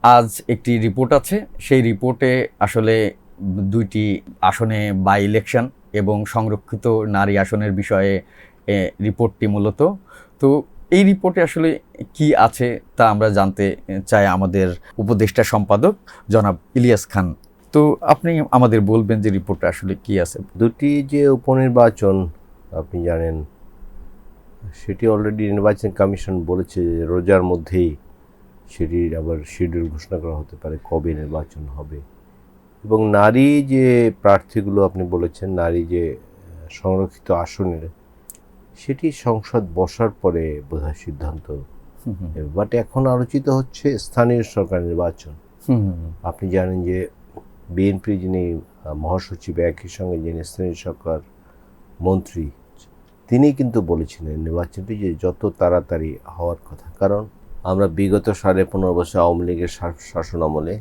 আজ একটি রিপোর্ট আছে, সেই রিপোর্টে আসলে দুইটি আসনে বাই ইলেকশন এবং সংরক্ষিত নারী আসনের বিষয়ে রিপোর্টটি মূলত। তো এই রিপোর্টে আসলে কি আছে তা আমরা জানতে চাই আমাদের উপদেষ্টা সম্পাদক জনাব ইলিয়াস খান। তো আপনি আমাদের বলবেন যে রিপোর্টে আসলে কি আছে। দুটি যে উপনির্বাচন আপনি জানেন, সেটি অলরেডি নির্বাচন কমিশন বলেছে যে রোজার মধ্যেই সেটির আবার শিডিউল ঘোষণা করা হতে পারে কবে নির্বাচন হবে। এবং নারী যে প্রার্থীগুলো আপনি বলেছেন, নারী যে সংরক্ষিত আসনের, সেটি সংসদ বসার পরে বোধহয় সিদ্ধান্ত। বাট এখন আলোচিত হচ্ছে স্থানীয় সরকার নির্বাচন। আপনি জানেন যে বিএনপি যিনি মহাসচিব, একই সঙ্গে যিনি স্থানীয় সরকার মন্ত্রী, তিনি কিন্তু বলেছিলেন নির্বাচনটি যে যত তাড়াতাড়ি হওয়ার কথা। কারণ আমরা বিগত 15.5 বছর আওয়ামী লীগের শাসন আমলে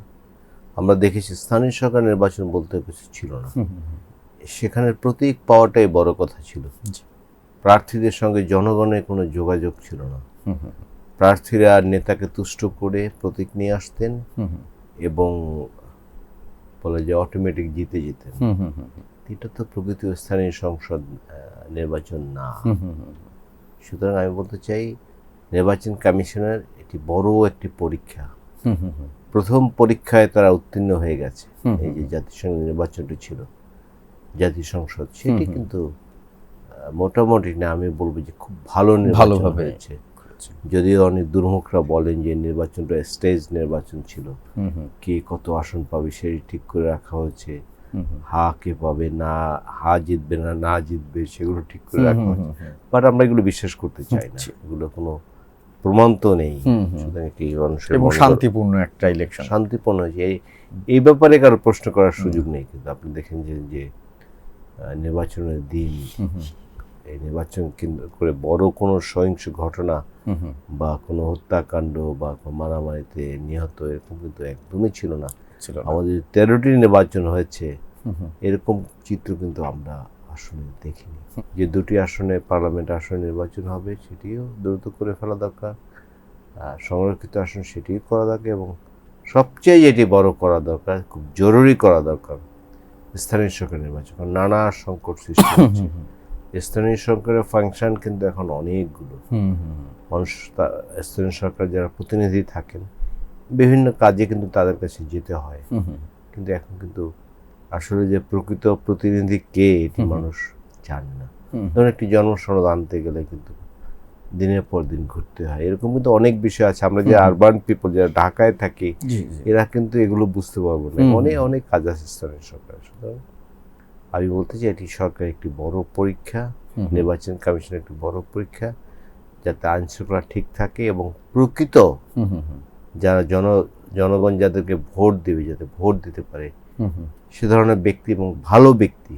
আমরা দেখেছি স্থানীয় সরকার নির্বাচন বলতে কিছু ছিল না। সেখানে প্রতীক পাওয়াটাই বড় কথা ছিল। প্রার্থীদের সঙ্গে জনগণের কোনো যোগাযোগ ছিল না। প্রার্থীরা নেতাকে তুষ্ট করে প্রতীক নিয়ে আসতেন এবং বলে যে অটোমেটিক জিতে যেতেন। এটা তো প্রকৃত স্থানীয় সংসদ নির্বাচন না। সুতরাং আমি বলতে চাই, নির্বাচন কমিশনের এটি বড় একটি পরীক্ষা। প্রথম পরীক্ষায় তারা উত্তীর্ণ হয়ে গেছে। এই যে জাতিসংঘ নির্বাচনটি ছিল, জাতীয় সংসদ, সেটি কিন্তু মোটামুটি না, আমি বলবো যে খুব ভালো নির্বাচন হয়েছে। যদিও অনেক দুর্মুখরা বলেন যে নির্বাচনটা স্টেজ নির্বাচন ছিল, কে কত আসন পাবে সেটি ঠিক করে রাখা হয়েছে, হা কে পাবে, না হা জিতবে না জিতবে সেগুলো ঠিক করে রাখা হয়েছে। বাট আমরা এগুলো বিশ্বাস করতে চাই না, এগুলো কোনো প্রমাণ তো নেই। এবং শান্তিপূর্ণ একটা ইলেকশন, শান্তিপূর্ণ এই ব্যাপারে কারো প্রশ্ন করার সুযোগ নেই। কিন্তু আপনি দেখেন যে নির্বাচনের দিন, এই নির্বাচন কেন্দ্র করে বড় কোনো সহিংস ঘটনা বা কোনো হত্যাকাণ্ড বা মারামারিতে নিহত এরকম কিন্তু একদমই ছিল না। আমাদের 13টি নির্বাচন হয়েছে, এরকম চিত্র কিন্তু আমরা আসলে দেখিনি। যে দুটি আসনে পার্লামেন্ট আসনে নির্বাচন হবে সেটিও দ্রুত করে ফেলা দরকার, সংরক্ষিত আসন সেটিও করা দরকার, এবং সবচেয়ে যেটি বড় করা দরকার, খুব জরুরি করা দরকার, স্থানীয় সরকার নির্বাচন। নানা সংকট সৃষ্টি হচ্ছে। স্থানীয় সরকারের ফাংশন কিন্তু এখন অনেকগুলো। মানুষ স্থানীয় সরকার যারা প্রতিনিধি থাকেন, বিভিন্ন কাজে কিন্তু তাদের কাছে যেতে হয়। কিন্তু এখন কিন্তু আসলে যে প্রকৃত প্রতিনিধি কে এটি মানুষ জানে না। ধরুন একটি জন্মসনদ আনতে গেলে কিন্তু দিনের পর দিন ঘুরতে হয়। এরকম কিন্তু অনেক বিষয় আছে। আমরা যে আরবান পিপল যারা ঢাকায় থাকি, এরা কিন্তু এগুলো বুঝতে পারবো না। অনেক কাজ আছে স্থানীয় সরকার। সুতরাং আমি বলতে চাই এটি সরকার একটি বড় পরীক্ষা, নির্বাচন কমিশনের একটি বড় পরীক্ষা, যাতে আইন শৃঙ্খলা ঠিক থাকে এবং প্রকৃত যারা জনগণ যাদেরকে ভোট দেবে, যাতে ভোট দিতে পারে সে ধরনের ব্যক্তি এবং ভালো ব্যক্তি।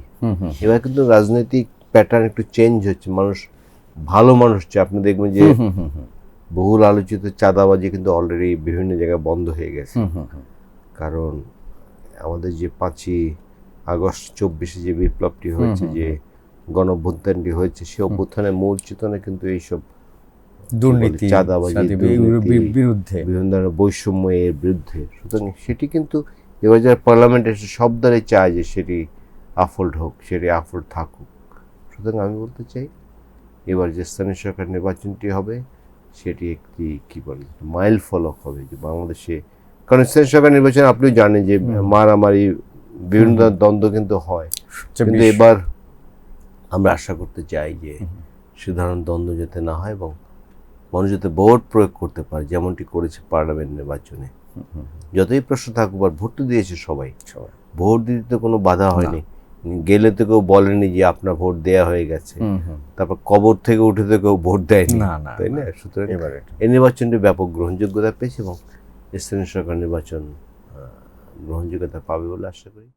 এবার কিন্তু রাজনৈতিক প্যাটার্ন একটু চেঞ্জ হচ্ছে, মানুষ ভালো মানুষ চায়। আপনি দেখবেন যে বহুল আলোচিত চাঁদাবাজি কিন্তু অলরেডি বিভিন্ন জায়গায় বন্ধ হয়ে গেছে। কারণ আমাদের যে 5ই আগস্ট 24 যে বিপ্লবটি হয়েছে, যে গণঅভ্যুত্থানটি হয়েছে, সে অভ্যুত্থানের মূল চেতনা কিন্তু এইসব দুর্নীতি, চাঁদাবাজি, বিরুদ্ধে, বিভিন্ন ধরনের বৈষম্য এর বিরুদ্ধে। সুতরাং সেটি কিন্তু এবার যারা পার্লামেন্টে সব দলই চায় যে সেটি আফোল্ড হোক, সেটি আফোল্ড থাকুক। সুতরাং আমি বলতে চাই, এবার যে স্থানীয় সরকার নির্বাচনটি হবে সেটি একটি কি বলে মাইল ফলক হবে যে বাংলাদেশে। কারণ স্থানীয় সরকার নির্বাচন আপনি জানেন যে মারামারি, বিভিন্ন দ্বন্দ্ব কিন্তু হয়। কিন্তু এবার আমরা আশা করতে চাই যে সে ধরনের দ্বন্দ্ব যাতে না হয় এবং মানুষ যাতে ভোট প্রয়োগ করতে পারে, যেমনটি করেছে পার্লামেন্ট নির্বাচনে। যতই প্রশ্ন থাকুক, আর ভোট তো দিয়েছে সবাই, ভোট দিতে তো কোনো বাধা হয়নি। গেলে তো কেউ বলেনি যে আপনার ভোট দেয়া হয়ে গেছে, তারপর কবর থেকে উঠে তো কেউ ভোট দেয়নি, তাই না? সুতরাং এই নির্বাচনটি ব্যাপক গ্রহণযোগ্যতা পেয়েছে এবং স্থানীয় সরকার নির্বাচন গ্রহণযোগ্যতা পাবে বলে আশা করি।